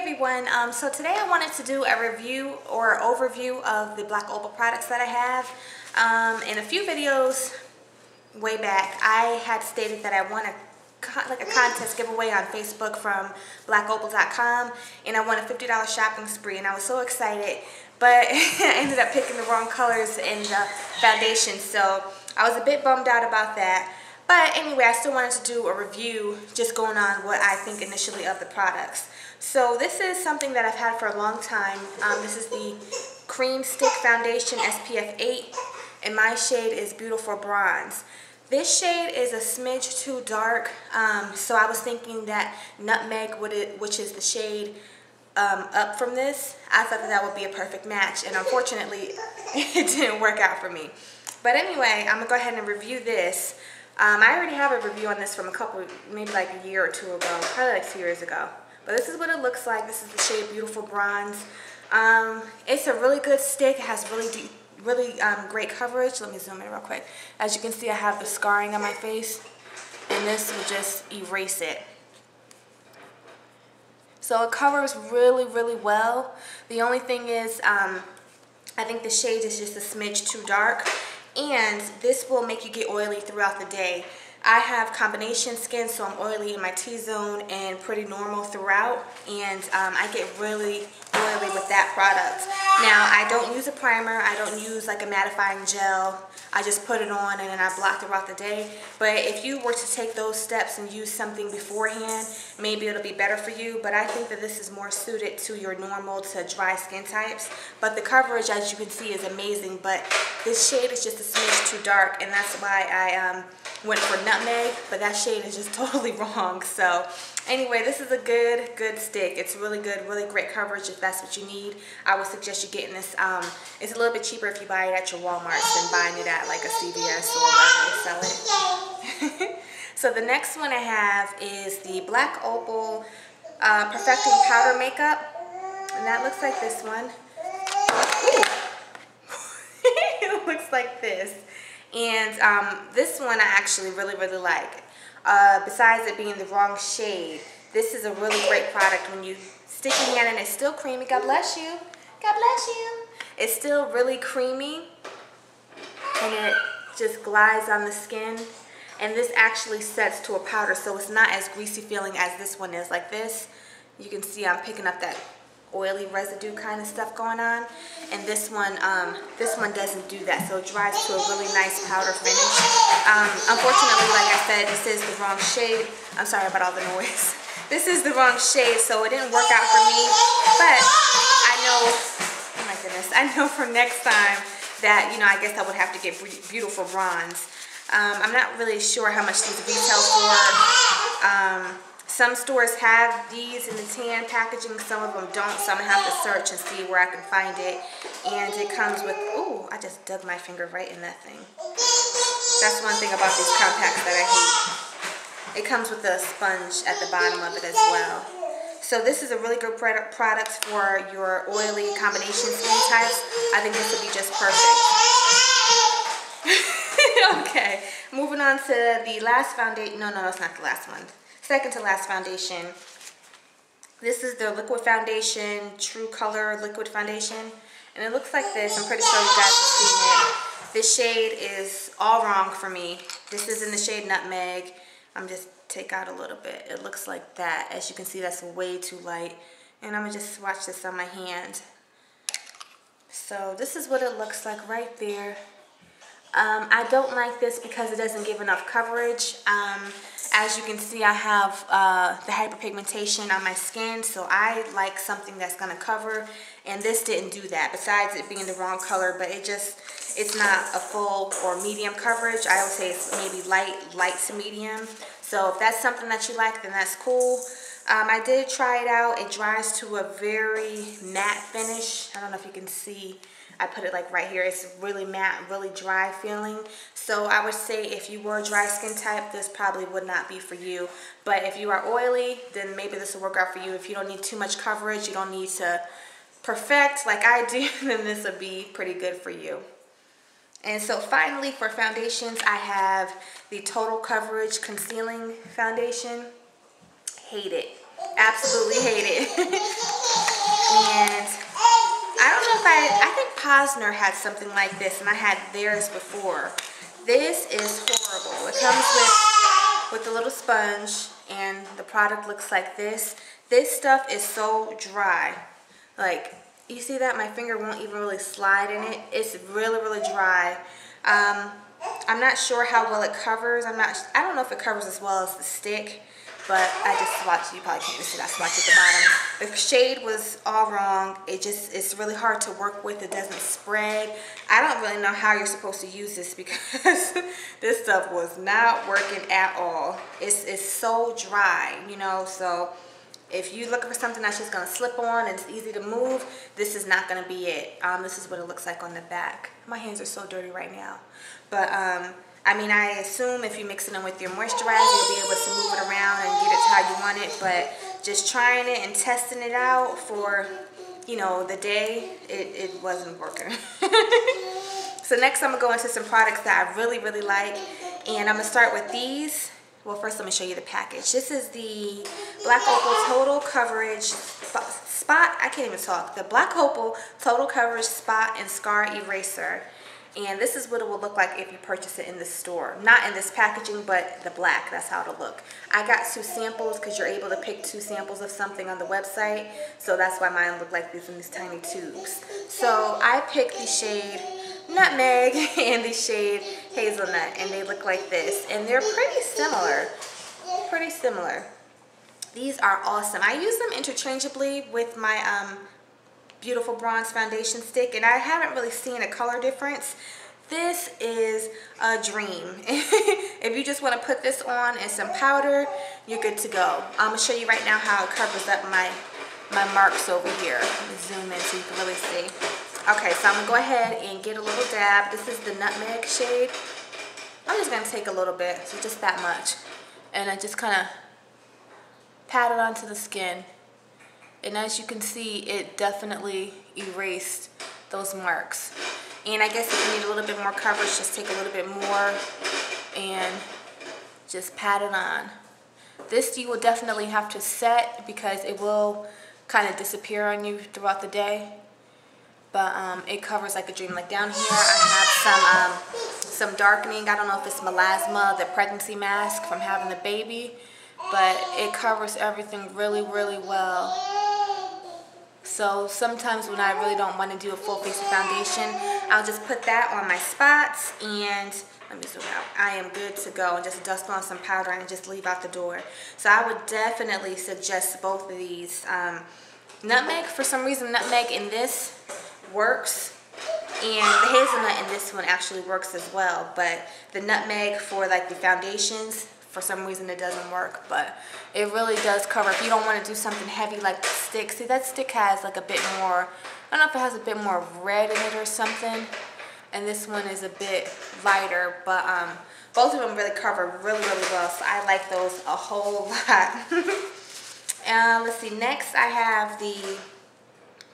everyone, so today I wanted to do a review or overview of the Black Opal products that I have. In a few videos way back, I had stated that I won a contest giveaway on Facebook from blackopal.com, and I won a $50 shopping spree, and I was so excited, but I ended up picking the wrong colors in the foundation, so I was a bit bummed out about that. But anyway, I still wanted to do a review just going on what I think initially of the products. So this is something that I've had for a long time. This is the Cream Stick Foundation SPF 8, and my shade is Beautiful Bronze. This shade is a smidge too dark, so I was thinking that Nutmeg, which is the shade up from this, I thought that would be a perfect match, and unfortunately it didn't work out for me. But anyway, I'm going to go ahead and review this. I already have a review on this from maybe like a year or two ago, probably like 2 years ago. But this is what it looks like. This is the shade Beautiful Bronze. It's a really good stick. It has really great coverage. Let me zoom in real quick. As you can see, I have the scarring on my face, and this will just erase it. So it covers really well. The only thing is, I think the shade is just a smidge too dark. And this will make you get oily throughout the day. I have combination skin, so I'm oily in my T-zone and pretty normal throughout. And I get really oily with that product. Now, I don't use a primer. I don't use like a mattifying gel. I just put it on and then I block throughout the day. But if you were to take those steps and use something beforehand, maybe it'll be better for you. But I think that this is more suited to your normal to dry skin types. But the coverage, as you can see, is amazing. But this shade is just a smidge too dark, and that's why I went for Nutmeg. But that shade is just totally wrong. So anyway, this is a good stick. It's really good, really great coverage if that's what you need. I would suggest you getting this. It's a little bit cheaper if you buy it at your Walmarts than buying it at like a CVS or wherever they sell it. So the next one I have is the Black Opal Perfecting Powder Makeup, and that looks like this one. It looks like this, and this one I actually really like. Besides it being the wrong shade, this is a really great product when you stick your hand in. It's still creamy. God bless you. God bless you. It's still really creamy, and it just glides on the skin. And this actually sets to a powder, so it's not as greasy feeling as this one is. Like this, you can see I'm picking up that oily residue kind of stuff going on, and this one doesn't do that, so it dries to a really nice powder finish. Unfortunately, like I said, this is the wrong shade. I'm sorry about all the noise. This is the wrong shade, so it didn't work out for me, but I know, oh my goodness, I know for next time that, you know, I guess I would have to get Beautiful Bronze. I'm not really sure how much these retail for. Some stores have these in the tan packaging, some of them don't, so I'm going to have to search and see where I can find it. And it comes with, ooh, I just dug my finger right in that thing. That's one thing about these compacts that I hate. It comes with a sponge at the bottom of it as well. So this is a really good product for your oily combination skin types. I think this would be just perfect. Okay, moving on to the last foundation. No, it's not the last one. Second to last foundation. This is the Liquid Foundation True Color Liquid Foundation, and it looks like this. I'm pretty sure you guys have seen it. This shade is all wrong for me. This is in the shade Nutmeg. I'm just take out a little bit. It looks like that. As you can see, that's way too light, and I'm gonna just swatch this on my hand. So this is what it looks like right there. I don't like this because it doesn't give enough coverage. As you can see, I have the hyperpigmentation on my skin, so I like something that's going to cover, and this didn't do that, besides it being the wrong color, but it's not a full or medium coverage. I would say it's maybe light to medium. So if that's something that you like, then that's cool. I did try it out. It dries to a very matte finish. I don't know if you can see. I put it like right here. It's really matte, really dry feeling. So I would say if you were a dry skin type, this probably would not be for you. But if you are oily, then maybe this will work out for you. If you don't need too much coverage, you don't need to perfect like I do, then this would be pretty good for you. And so finally, for foundations, I have the Total Coverage Concealing Foundation. Hate it. Absolutely hate it. I think Posner had something like this, and I had theirs before. This is horrible. It comes with a little sponge, and the product looks like this. This stuff is so dry. Like, you see that? My finger won't even really slide in it. It's really, really dry. I'm not sure how well it covers. I don't know if it covers as well as the stick, but I just swatched. You probably can't see that swatch at the bottom. The shade was all wrong. It's really hard to work with. It doesn't spread. I don't really know how you're supposed to use this because this stuff was not working at all. It's so dry, you know, so if you're looking for something that's just going to slip on and it's easy to move, this is not going to be it. This is what it looks like on the back. My hands are so dirty right now. But, I mean, I assume if you mix it in with your moisturizer, you'll be able to move it around and get it to how you want it. But just trying it and testing it out for, you know, the day, it wasn't working. So next I'm going to go into some products that I really, really like. And I'm going to start with these. Well, first let me show you the package. This is the Black Opal Total Coverage Spot. I can't even talk. The Black Opal Total Coverage Spot and Scar Eraser. And this is what it will look like if you purchase it in the store. Not in this packaging, but the black. That's how it'll look. I got 2 samples because you're able to pick 2 samples of something on the website. So that's why mine look like this in these tiny tubes. So I picked the shade Nutmeg and the shade Hazelnut, and they look like this. And they're pretty similar. Pretty similar. These are awesome. I use them interchangeably with my Beautiful Bronze Foundation Stick, and I haven't really seen a color difference. This is a dream. If you just want to put this on and some powder, you're good to go. I'm going to show you right now how it covers up my marks over here. Let me zoom in so you can really see. Okay, so I'm going to go ahead and get a little dab. This is the Nutmeg shade. I'm just going to take a little bit, so just that much. And I just kind of pat it onto the skin. And as you can see, it definitely erased those marks. And I guess if you need a little bit more coverage, just take a little bit more and just pat it on. This you will definitely have to set because it will kind of disappear on you throughout the day. But it covers like a dream. Like down here, I have some darkening. I don't know if it's melasma, the pregnancy mask from having the baby, but it covers everything really, really well. So sometimes when I really don't want to do a full face of foundation, I'll just put that on my spots and let me zoom out. I am good to go, and just dust on some powder and just leave out the door. So I would definitely suggest both of these. Nutmeg, for some reason, nutmeg in this works, and the hazelnut in this one actually works as well. But the nutmeg for like the foundations, for some reason it doesn't work, but it really does cover. If you don't want to do something heavy like the stick, see that stick has like a bit more, I don't know if it has a bit more red in it or something, and this one is a bit lighter, but both of them really cover really, really well, so I like those a whole lot. Let's see, next I have the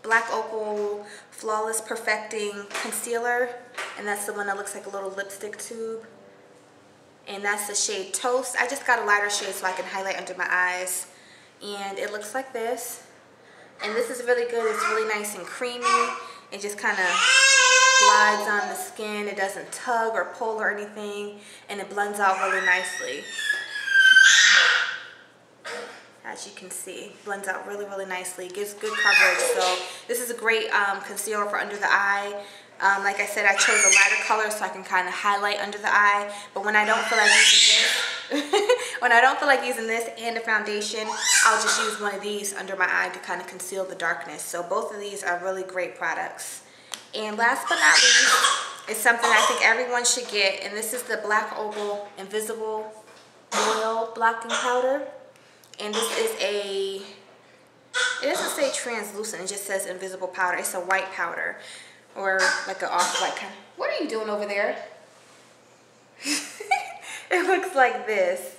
Black Opal Flawless Perfecting Concealer, and that's the one that looks like a little lipstick tube. And that's the shade Toast. I just got a lighter shade so I can highlight under my eyes. And it looks like this. And this is really good. It's really nice and creamy. It just kind of glides on the skin. It doesn't tug or pull or anything. And it blends out really nicely. As you can see, blends out really, really nicely. It gives good coverage. So this is a great concealer for under the eye. Like I said, I chose a lighter color so I can kind of highlight under the eye. But when I don't feel like using this, when I don't feel like using this and the foundation, I'll just use one of these under my eye to kind of conceal the darkness. So both of these are really great products. And last but not least is something I think everyone should get, and this is the Black Opal Invisible Oil Blocking Powder. And this is it doesn't say translucent, it just says invisible powder. It's a white powder. Or like an off-white kind. What are you doing over there? It looks like this.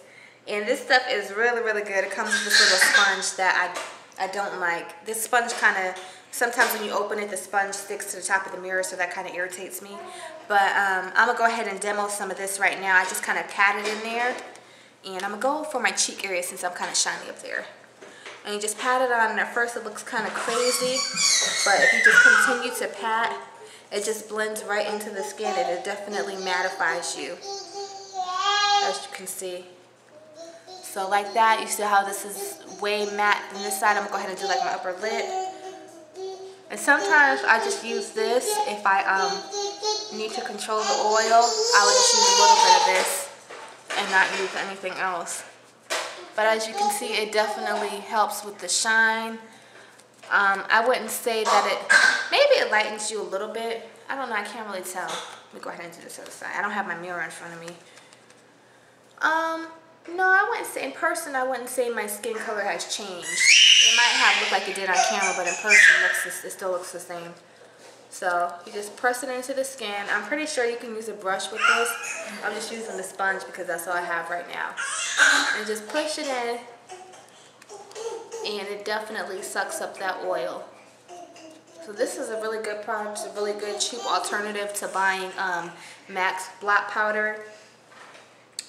And this stuff is really, really good. It comes with this little sponge that I don't like. This sponge kind of, sometimes when you open it, the sponge sticks to the top of the mirror, so that kind of irritates me. But I'm going to go ahead and demo some of this right now. I just kind of pat it in there. And I'm going to go for my cheek area since I'm kind of shiny up there. and you just pat it on, and at first it looks kind of crazy, but if you just continue to pat, it just blends right into the skin, and it definitely mattifies you, as you can see. So like that, you see how this is way matte. Then this side, I'm gonna go ahead and do like my upper lip. And sometimes I just use this if I need to control the oil. I would just use a little bit of this and not use anything else. But as you can see, it definitely helps with the shine. I wouldn't say that maybe it lightens you a little bit. I don't know, I can't really tell. Let me go ahead and do this other side. I don't have my mirror in front of me. No, I wouldn't say, in person, I wouldn't say my skin color has changed. It might have looked like it did on camera, but in person, it still looks the same. So, you just press it into the skin. I'm pretty sure you can use a brush with this. I'm just using the sponge because that's all I have right now. And just push it in, and it definitely sucks up that oil. So this is a really good product. It's a really good, cheap alternative to buying MAC's blot powder.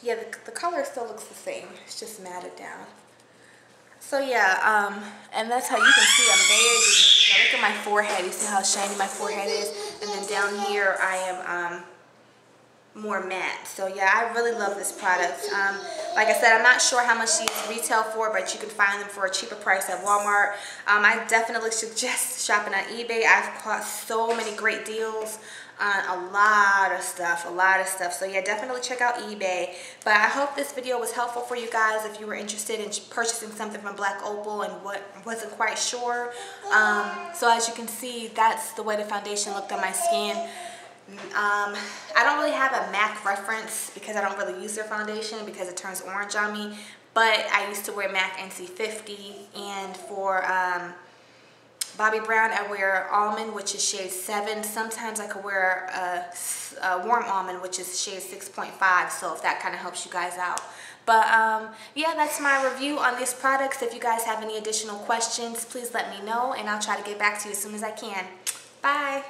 Yeah, the color still looks the same. It's just matted down. So yeah, and that's how you can see I'm very, look at my forehead. You see how shiny my forehead is? And then down here I am more matte. So yeah, I really love this product. Like I said, I'm not sure how much these retail for, but you can find them for a cheaper price at Walmart. I definitely suggest shopping on eBay. I've caught so many great deals on a lot of stuff. So yeah, definitely check out eBay. But I hope this video was helpful for you guys if you were interested in purchasing something from Black Opal and wasn't quite sure. So as you can see, that's the way the foundation looked on my skin. I don't really have a MAC reference because I don't really use their foundation because it turns orange on me. But I used to wear MAC NC50, and for Bobbi Brown, I wear almond, which is shade 7. Sometimes I could wear a warm almond, which is shade 6.5. So if that kind of helps you guys out. But yeah, that's my review on these products. If you guys have any additional questions, please let me know, and I'll try to get back to you as soon as I can. Bye.